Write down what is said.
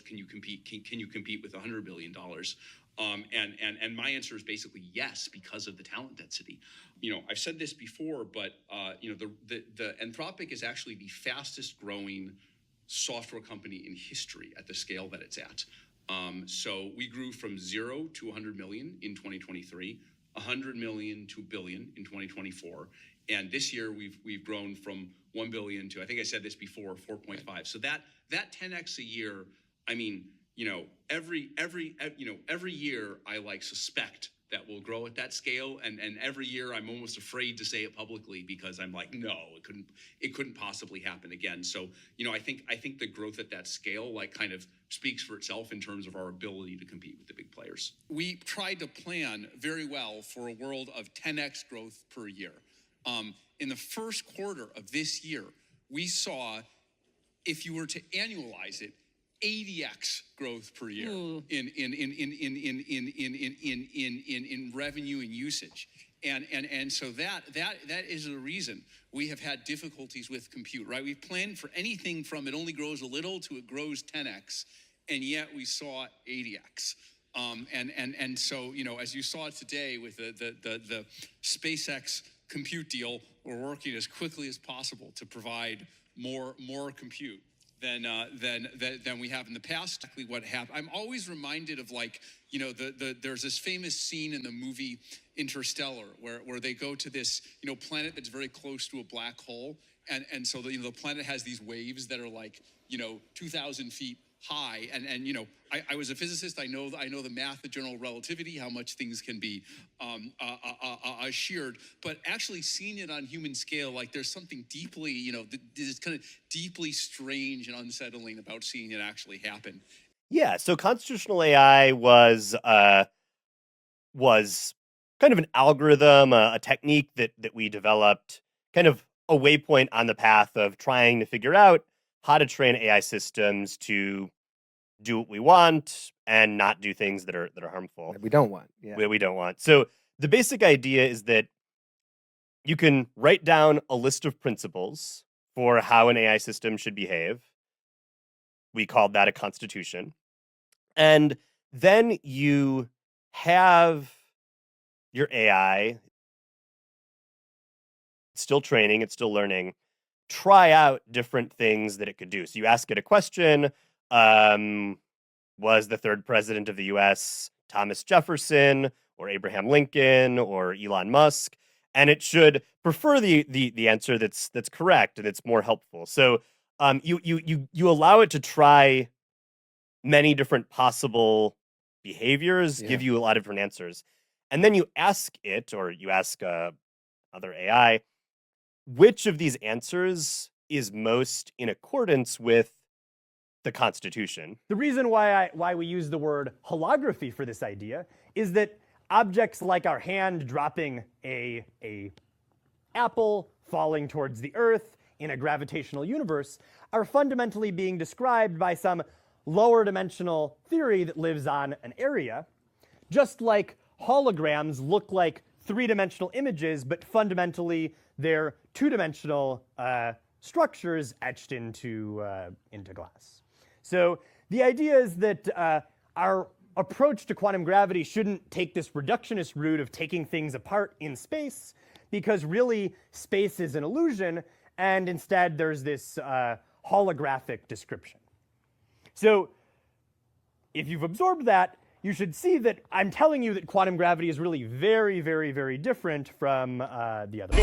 can you compete? Can you compete with $100 billion? And my answer is basically yes, because of the talent density. I've said this before, but the Anthropic is actually the fastest growing software company in history at the scale that it's at. So we grew from 0 to 100 million in 2023, 100 million to $1 billion in 2024. And this year we've grown from 1 billion to, I think I said this before, 4.5. So that 10x a year, I mean, every year I suspect that we'll grow at that scale, and every year I'm almost afraid to say it publicly because I'm like, no, it couldn't possibly happen again. So I think the growth at that scale kind of speaks for itself in terms of our ability to compete with the big players. We tried to plan very well for a world of 10x growth per year. In the first quarter of this year, we saw, if you were to annualize it, 80x growth per year in revenue and usage, and so that is the reason we have had difficulties with compute. Right, we've planned for anything from it only grows a little to it grows 10x, and yet we saw 80x. And so as you saw today with the SpaceX compute deal, we're working as quickly as possible to provide more compute than we have in the past. Exactly what happened. I'm always reminded of there's this famous scene in the movie Interstellar where they go to this planet that's very close to a black hole, and so the planet has these waves that are 2,000 feet high, and I was a physicist. I know the math of general relativity, how much things can be sheared, but actually seeing it on human scale, there's something deeply, this kind of deeply strange and unsettling about seeing it actually happen. Yeah, so constitutional AI was kind of an algorithm, a technique that we developed, kind of a waypoint on the path of trying to figure out how to train AI systems to do what we want and not do things that are harmful. That we don't want. Yeah. We don't want. So the basic idea is that you can write down a list of principles for how an AI system should behave. We called that a constitution. And then you have your AI, it's still training, it's still learning, try out different things that it could do. So you ask it a question, was the third president of the US Thomas Jefferson or Abraham Lincoln or Elon Musk? And it should prefer the answer that's correct and it's more helpful. So you allow it to try many different possible behaviors, give you a lot of different answers. And then you ask it, or you ask other AI, which of these answers is most in accordance with the Constitution. The reason why we use the word holography for this idea is that objects like our hand dropping a apple falling towards the earth in a gravitational universe are fundamentally being described by some lower dimensional theory that lives on an area, just like holograms look like three-dimensional images, but fundamentally they're two-dimensional structures etched into glass. So the idea is that our approach to quantum gravity shouldn't take this reductionist route of taking things apart in space, because really space is an illusion, and instead there's this holographic description. So if you've absorbed that, you should see that I'm telling you that quantum gravity is really very, very, very different from the other.